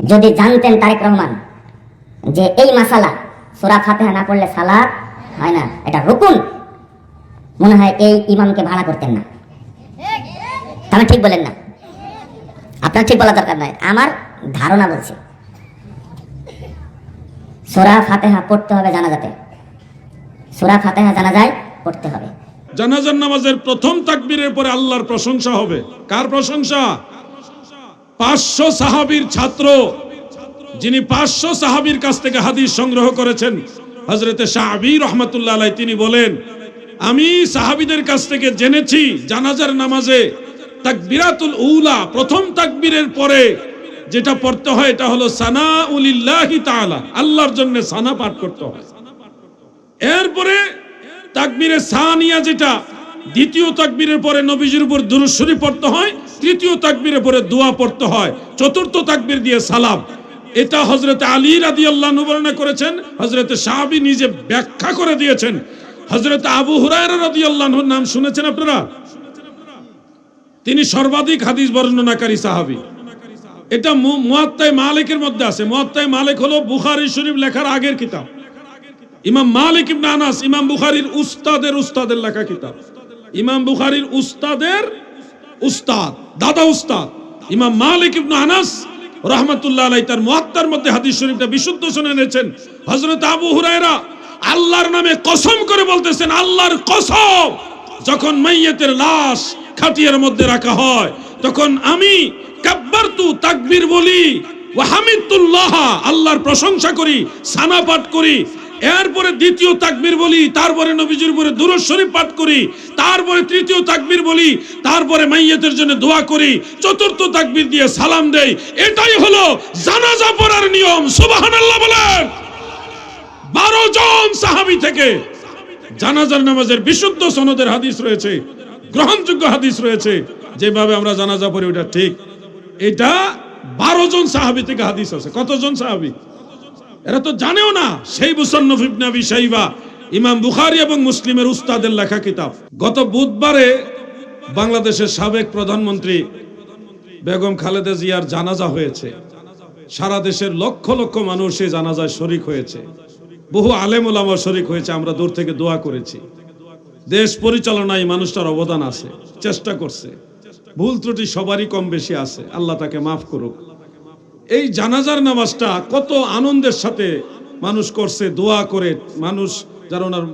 যদি জানতেন তারেক রহমান যে এই মাসালা সূরা ফাতিহা না পড়লে সালাত হয় না, এটা রুকুন, মনে হয় এই ইমামকে ভাড়া করতেন না। তাহলে ঠিক বলেন না, আপনার ঠিক বলা দরকার নয়, আমার ধারণা বলছি। সূরা ফাতিহা পড়তে হবে জানাজাতে, সূরা ফাতিহা জানাজায় পড়তে হবে। জানাজার নামাজের প্রথম তাকবীরের পরে আল্লাহর প্রশংসা হবে। কার প্রশংসা? 500 সাহাবীর ছাত্র, যিনি 500 সাহাবীর কাছ থেকে হাদিস সংগ্রহ করেছেন, হযরতে শাআবী রাহমাতুল্লাহ আলাইহি, তিনি বলেন, আমি সাহাবীদের কাছ থেকে জেনেছি জানাজার নামাজে তাকবীরাতুল উলা, প্রথম তাকবীরের পরে যেটা পড়তে হয় এটা হলো সানাউলিল্লাহি তাআলা, আল্লাহর জন্য সানা পাঠ করতে হয়। এরপরে তাকবীরে সানিয়া, যেটা দ্বিতীয় তাকবীরের পরে নবীজির উপর দুরূদ শরীফ পড়তে হয়, তৃতীয় তাকবীরের পরে দোয়া পড়তে হয়, চতুর্থ তাকবীর দিয়ে সালাম। এটা হযরতে আলী রাদিয়াল্লাহু আনহু বর্ণনা করেছেন, হযরতে সাহাবী নিজে ব্যাখ্যা করে দিয়েছেন। হযরতে আবু হুরায়রা রাদিয়াল্লাহু আনহুর নাম শুনেছেন আপনারা? তিনি সর্বাধিক হাদিস বর্ণনাকারী সাহাবী। এটা মুয়াত্তা মালিকের মধ্যে আছে। মুয়াত্তা মালিক হলো বুখারী শরীফ লেখার আগের কিতাব। ইমাম মালিক ইবনে আনাস, ইমাম বুখারীর উস্তাদের লেখা কিতাব। ইমাম বুখারীর উস্তাদের উস্তাদ, দাদা উস্তাদ ইমাম মালিক ইবনে আনাস রাহমাতুল্লাহ আলাইহি তার মুয়াত্তার মধ্যে হাদিস শরীফটা বিশুদ্ধ শুনে এনেছেন। হযরত আবু হুরায়রা আল্লাহর নামে কসম করে বলতেছেন, আল্লাহর কসম, যখন মাইয়িতের লাশ খাটিয়ার মধ্যে রাখা হয় তখন আমি কাব্বারতু, তাকবীর বলি, ওয়া হামিদুল্লাহ, আল্লাহর প্রশংসা করি, সানা পাঠ করি, এরপরে দ্বিতীয় তাকবীর বলি, তারপরে নবীজির উপরে দুরূদ শরীফ পাঠ করি, তারপরে তৃতীয় তাকবীর বলি, তারপরে মাইয়িতের জন্য দোয়া করি, চতুর্থ তাকবীর দিয়ে সালাম দেই। এটাই হলো জানাজা পড়ার নিয়ম। সুবহানাল্লাহ বলেন। 12 জন সাহাবী থেকে জানাজার নামাজের বিশুদ্ধ সনদের হাদিস রয়েছে, গ্রহণযোগ্য হাদিস রয়েছে। যেভাবে আমরা জানাজা পড়ি ওটা ঠিক, এটা 12 জন সাহাবী থেকে হাদিস আছে। কতজন সাহাবী? এরা তো জানেও না। সেই মুসান্নাফ ইবনে আবি শাইবা, ইমাম বুখারী এবং মুসলিমের উস্তাদের লেখা কিতাব। গত বুধবারে বাংলাদেশের সাবেক প্রধানমন্ত্রী বেগম খালেদা জিয়ার জানাজা হয়েছে। সারা দেশের লক্ষ লক্ষ মানুষ সেই জানাজায় শরীক হয়েছে, বহু আলেম ওলামা শরীক হয়েছে। আমরা দূর থেকে দোয়া করেছি। দেশ পরিচালনায় মানুষটার অবদান আছে, চেষ্টা করছে, ভুল ত্রুটি সবারই কম বেশি আছে, আল্লাহ তাকে মাফ করুক। এই জানাজার নামাজটা কত আনন্দের সাথে মানুষ করছে, দোয়া করে। মানুষ যারা ওনার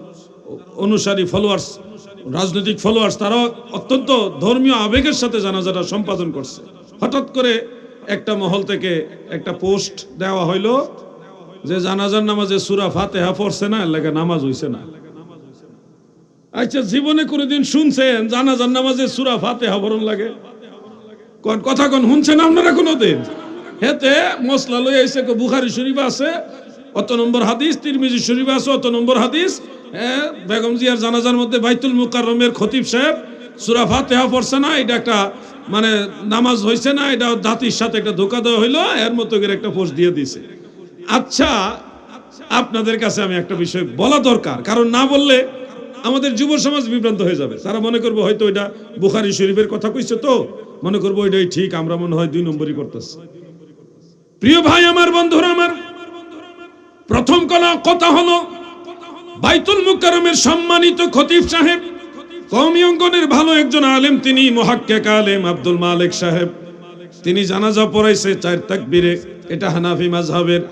অনুসারী, ফলোয়ার্স, রাজনৈতিক ফলোয়ার্স, তারা অত্যন্ত ধর্মীয় আবেগের সাথে জানাজাটা সম্পাদন করছে। হঠাৎ করে একটা মহল থেকে একটা পোস্ট দেওয়া হইলো যে জানাজার নামাজে সূরা ফাতিহা পড়ছে না, এর লাগে নামাজ হইছে না। আচ্ছা, জীবনে কোনোদিন শুনছেন জানাজার নামাজে সূরা ফাতিহা পড়ন লাগে? কোন কথা কোন শুনছেন আপনারা কোনোদিন? হেতে মশলা লই আইছে, বুখারী শরীফ আছে অত নম্বর হাদিস, তিরমিজি শরীফ আছে অত নম্বর হাদিস। বেগম জিয়ার জানাজার মধ্যে বাইতুল মুকাররমের খতিব সাহেব সূরা ফাতিহা পড়ছে না, এটা একটা মানে নামাজ হইছে না, এটা জাতির সাথে একটা ধোঁকা দেওয়া হইলো, এর মতো করে একটা পোস্ট দিয়ে দিছে। আচ্ছা, আপনাদের কাছে আমি একটা বিষয় বলা দরকার, কারণ না বললে আমাদের যুব সমাজ বিভ্রান্ত হয়ে যাবে। তারা মনে করবো হয়তো এটা বুখারী শরীফের কথা কইছে, তো মনে করবো এটাই ঠিক, আমরা মনে হয় 2 নম্বরই করতেছি। প্রিয় ভাই আমার, বন্ধুরা আমার, প্রথম কথা হলো বাইতুল মুকাররমের সম্মানিত খতিব সাহেব, কওমি অঙ্গনের ভালো একজন আলেম, তিনি মুহাক্কিক আলেম আব্দুল মালিক সাহেব, তিনি জানাজা পড়াইছে 4 তাকবীরে। এটা হানাফি মাযহাবের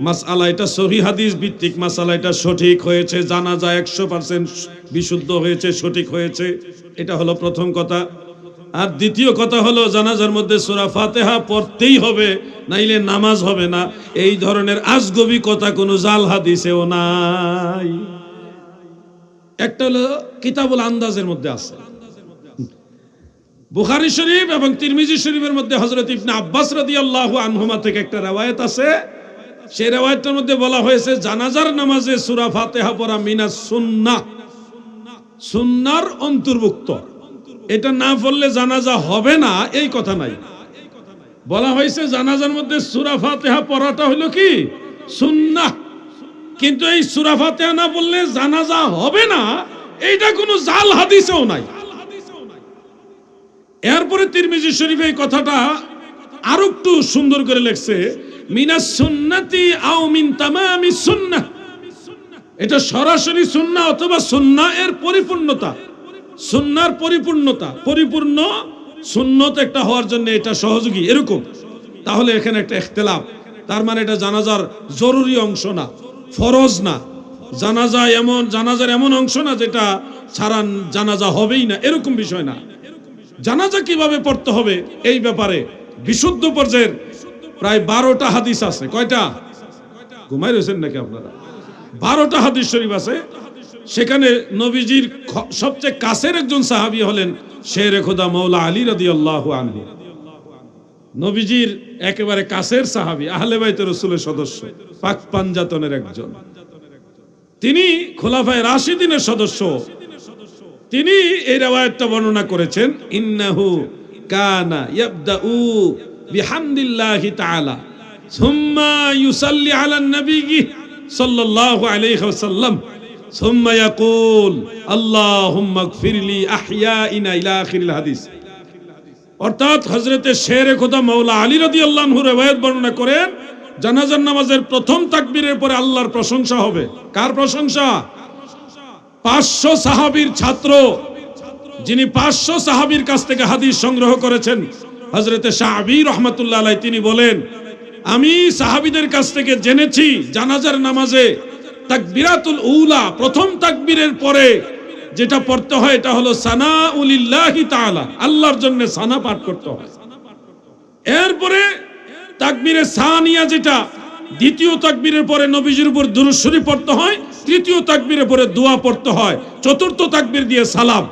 মাসআলা, এটা সহিহ হাদিস ভিত্তিক মাসআলা, এটা সঠিক হয়েছে। জানাজা 100% বিশুদ্ধ হয়েছে, সঠিক হয়েছে। এটা হলো প্রথম কথা। আর দ্বিতীয় কথা হলো জানাজার মধ্যে সূরা ফাতিহা পড়তেই হবে, নাইলে নামাজ হবে না। এই ধরনের আজগবি কথা কোনো জাল হাদিসেও নাই। একটা হলো কিতাবুল আন্দাজের মধ্যে আছে, বুখারী শরীফ এবং তিরমিজি শরীফের মধ্যে হযরত ইবনে আব্বাস রাদিয়াল্লাহু আনহুমা থেকে একটা riwayat আছে। সেই riwayatটার মধ্যে বলা হয়েছে জানাজার নামাজে সূরা ফাতিহা পড়া মিনাস সুন্নাহ, সুন্নাহর অন্তর্ভুক্ত। এটা না পড়লে জানাজা হবে না এই কথা নাই। বলা হয়েছে জানাজার মধ্যে সূরা ফাতিহা পড়াটা হলো কি সুন্নাহ, কিন্তু এই সূরা ফাতিহা না পড়লে জানাজা হবে না, এইটা কোনো জাল হাদিসেও নাই। এরপরে তিরমিজি শরীফে এই কথাটা আরো একটু সুন্দর করে লিখছে মিনাস সুন্নতি আও মিন তামামিস সুন্নাহ, এটা সরাসরি সুন্নাহ অথবা সুন্নাহ এর পরিপূর্ণতা, সুন্নাহর পরিপূর্ণতা, পরিপূর্ণ সুন্নত একটা হওয়ার জন্য এটা সহযোগী এরকম। তাহলে এখানে একটা ইখতিলাফ, তার মানে এটা জানাজার জরুরি অংশ না, ফরজ না। জানাজার এমন অংশ না যেটা ছাড়া জানাজা হবেই না, এরকম বিষয় না। জানাজা কিভাবে পড়তে হবে এই ব্যাপারে বিশুদ্ধ পর্যায়ের প্রায় 12টা হাদিস আছে। কয়টা? ঘুমাই রয়েছেন নাকি আপনারা? 12টা হাদিস শরীফ আছে। সেখানে নবীজির সবচেয়ে কাছের একজন সাহাবী হলেন শেরে খোদা মাওলা আলী রাদিয়াল্লাহু আনহু। নবীজির একেবারে কাছের সাহাবী, আহলে বাইতে রাসূলের সদস্য, পাক পাঞ্জাতনের একজন। তিনি খোলাফায়ে রাশিদিনের সদস্য। তিনি এই riwayatটা বর্ণনা করেছেন, ইন্নাহু কানা ইয়াবদাউ বিহামদিল্লাহি তাআলা সুম্মা ইউসাল্লি আলান নবী সাল্লাল্লাহু আলাইহি ওয়াসাল্লাম সুম্মা ইয়াকুল আল্লাহুম্মা ইগফিরলি আহইয়াইনা ইলা আখিরিল হাদিস। অর্থাৎ হযরতে শেরে খোদা মাওলা আলী রাদিয়াল্লাহু আনহু riwayat বর্ণনা করেন, জানাজার নামাজের প্রথম তাকবীরের পরে আল্লাহর প্রশংসা হবে। কার প্রশংসা? 500 সাহাবীর ছাত্র, যিনি 500 সাহাবীর কাছ থেকে হাদিস সংগ্রহ করেছেন, হযরতে শাআবী রাহমাতুল্লাহ আলাইহি, তিনি বলেন, আমি সাহাবীদের কাছ থেকে জেনেছি জানাজার নামাজে তাকবীরাতুল উলা, প্রথম তাকবীরের পরে যেটা পড়তে হয় এটা হলো সানাউলিল্লাহি তাআলা, আল্লাহর জন্য সানা পাঠ করতে হয়। এরপরে তাকবীরে সানিয়া, যেটা দ্বিতীয় তাকবীরের পরে নবীজির উপর দুরূদ শরীফ পড়তে হয়, তৃতীয় তাকবীরের পরে দোয়া পড়তে হয়, চতুর্থ তাকবীর দিয়ে সালাম।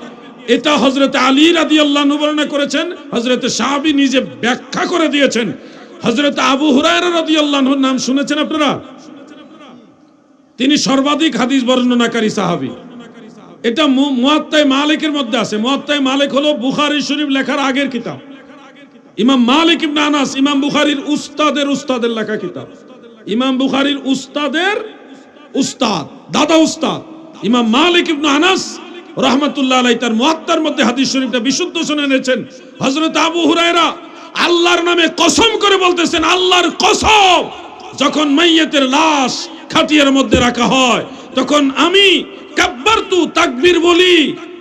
এটা হযরতে আলী রাদিয়াল্লাহু আনহু বর্ণনা করেছেন, হযরতে সাহাবী নিজে ব্যাখ্যা করে দিয়েছেন। হযরতে আবু হুরায়রা রাদিয়াল্লাহু আনহুর নাম শুনেছেন আপনারা? তিনি সর্বাধিক হাদিস বর্ণনাকারী সাহাবী। এটা মুয়াত্তায়ে মালিকের মধ্যে আছে। মুয়াত্তায়ে মালিক হলো বুখারী শরীফ লেখার আগের কিতাব। ইমাম মালিক ইবনে আনাস, ইমাম বুখারীর উস্তাদের লেখা কিতাব। ইমাম বুখারীর উস্তাদের উস্তাদ, দাদা উস্তাদ ইমাম মালিক ইবনে আনাস রাহমাতুল্লাহ আলাইহি তার মুয়াত্তার মধ্যে হাদিস শরীফটা বিশুদ্ধ শুনে এনেছেন। হযরত আবু হুরায়রা আল্লাহর নামে কসম করে বলতেছেন, আল্লাহর কসম, যখন মাইয়াতের লাশ খাটিয়ার মধ্যে রাখা হয় তখন আমি কাব্বারতু, তাকবীর বলি,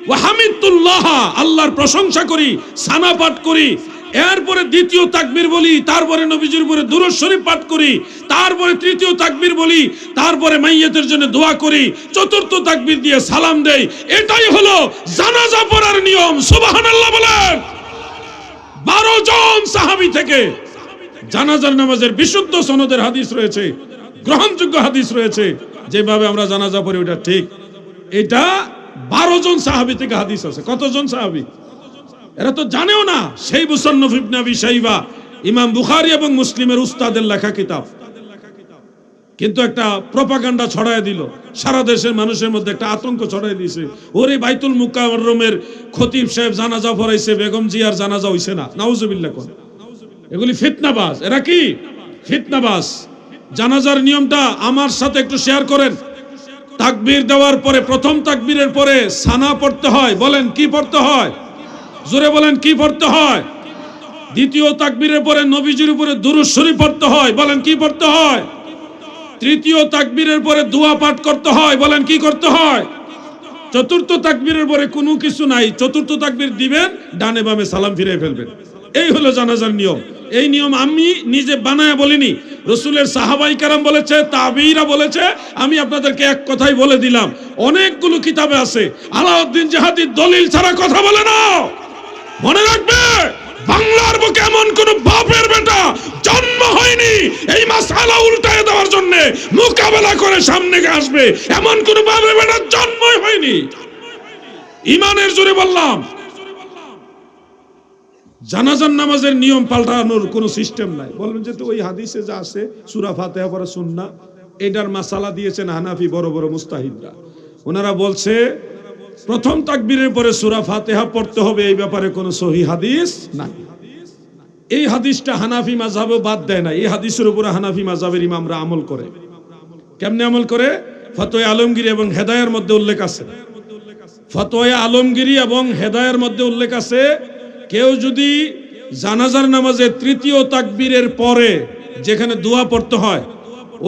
ওয়া হামিদুল্লাহ, আল্লাহর প্রশংসা করি, সানা পাঠ করি, এরপরে দ্বিতীয় তাকবীর বলি, তারপরে নবীজির উপরে দুরূদ শরীফ পাঠ করি, তারপরে তৃতীয় তাকবীর বলি, তারপরে মাইয়াতের জন্য দোয়া করি, চতুর্থ তাকবীর দিয়ে সালাম দেই। এটাই হলো জানাজা পড়ার নিয়ম। সুবহানাল্লাহ বলেন। 12 জন সাহাবী থেকে জানাজার নামাজের বিশুদ্ধ সনদের হাদিস রয়েছে, গ্রহণযোগ্য হাদিস রয়েছে। যেভাবে আমরা জানাজা পড়ি ওটা ঠিক, এটা 12 জন সাহাবী থেকে হাদিস আছে। কতজন সাহাবী? এরা তো জানেও না। সেই মুসান্নাফ ইবনে আবি শাইবা, ইমাম বুখারী এবং মুসলিমের উস্তাদের লেখা কিতাব, কিন্তু একটা প্রপাগান্ডা ছড়ায় দিল, সারা দেশের মানুষের মধ্যে একটা আতঙ্ক ছড়ায় দিয়েছে। ওরে বাইতুল মুকাররমের খতিব সাহেব জানাজা পড়াইছে, বেগম জিয়ার জানাজা হইছে না। নাউজুবিল্লাহ। কোন এগুলি ফিতনাবাজ। এরা কি ফিতনাবাজ? জানাজার নিয়মটা আমার সাথে একটু শেয়ার করেন। তাকবীর দেওয়ার পরে, প্রথম তাকবীরের পরে সানা পড়তে হয়। বলেন কি পড়তে হয়? জোরে বলেন কি পড়তে হয়? দ্বিতীয় তাকবীরের পরে নবীজির উপরে দুরূদ শরীফ পড়তে হয়। বলেন কি পড়তে হয়? তৃতীয় তাকবীরের পরে দোয়া পাঠ করতে হয়। বলেন কি করতে হয়? চতুর্থ তাকবীরের পরে কোনো কিছু নাই, চতুর্থ তাকবীর দিবেন, ডানে বামে সালাম ফিরিয়ে ফেলবেন। এই হলো জানাজার নিয়ম। এই নিয়ম আমি নিজে বানায়া বলিনি, রাসূলের সাহাবায়ে কেরাম বলেছে, তাবেঈরা বলেছে। আমি আপনাদেরকে এক কথাই বলে দিলাম, অনেকগুলো কিতাবে আছে। আলাউদ্দিন জিহাদির দলিল ছাড়া কথা বলে না। মনে রাখবে, বাংলার বুকে এমন কোন বাপের বেটা জন্ম হয়নি এই মাসআলা উল্টায় দেওয়ার জন্য মোকাবেলা করে সামনে আসবে, এমন কোন বাপের বেটা জন্মই হয়নি। ইমানের জোরে বললাম, জানাজার নামাজের নিয়ম পাল্টানোর কোনো সিস্টেম নাই। বলবেন যে তো ওই হাদিসে যা আছে সূরা ফাতিহা পড়া সুন্নাহ, এটার মাসালা দিয়েছেন হানাফি বড় বড় মুস্তাহিদরা। ওনারা বলছে প্রথম তাকবীরের পরে সূরা ফাতিহা পড়তে হবে, এই ব্যাপারে কোনো সহিহ হাদিস নাই। এই হাদিসটা হানাফি মাযহাবও বাদ দেয় না। এই হাদিসের উপরে হানাফি মাযহাবের ইমামরা আমল করে। কেমনে আমল করে? ফতোয়া আলমগীরি এবং হেদায়ের মধ্যে উল্লেখ আছে। ফতোয়া আলমগীরি এবং হেদায়ের মধ্যে উল্লেখ আছে, কেউ যদি জানাজার নামাজে তৃতীয় তাকবীরের পরে যেখানে দোয়া পড়তে হয়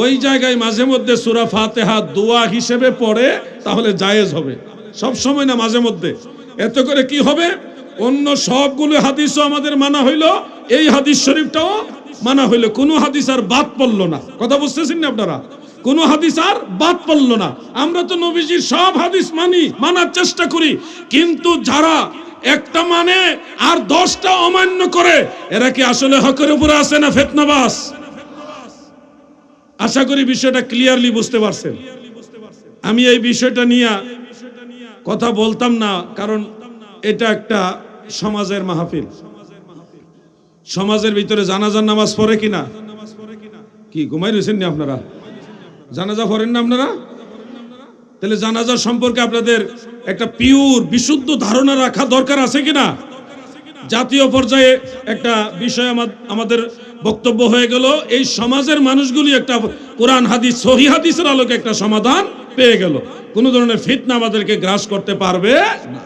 ওই জায়গায় মাঝে মধ্যে সূরা ফাতিহা দোয়া হিসেবে পড়ে তাহলে জায়েজ হবে, সব সময় না, মাঝে মধ্যে। এত করে কি হবে, অন্য সবগুলো হাদিসও আমাদের মানা হইলো, এই হাদিস শরীফটাও মানা হইলো, কোনো হাদিস আর বাদ পড়লো না। কথা বুঝতেছেন না আপনারা? কোনো হাদিস আর বাদ পড়লো না। আমরা তো নবীজির সব হাদিস মানি, মানার চেষ্টা করি, কিন্তু যারা একটা মানে আর 10টা অমান্য করে এরা কি আসলে হকের উপরে আছে না ফিতনাবাজ? আশা করি বিষয়টা ক্লিয়ারলি বুঝতে পারছেন। আমি এই বিষয়টা নিয়ে কথা বলতাম না, কারণ এটা একটা সমাজের মাহফিল। সমাজের ভিতরে জানাজার নামাজ পড়ে কিনা, কি ঘুমাই রয়েছেন না আপনারা? জানাজা পড়েন না আপনারা? তাহলে জানাজার সম্পর্কে আপনাদের একটা পিওর বিশুদ্ধ ধারণা রাখা দরকার আছে কিনা? জাতীয় পর্যায়ে একটা বিষয় আমাদের বক্তব্য হয়ে গেল, এই সমাজের মানুষগুলি একটা কোরআন হাদিস সহিহ হাদিসের আলোকে একটা সমাধান পেয়ে গেল, কোনো ধরনের ফিতনা আমাদেরকে গ্রাস করতে পারবে না।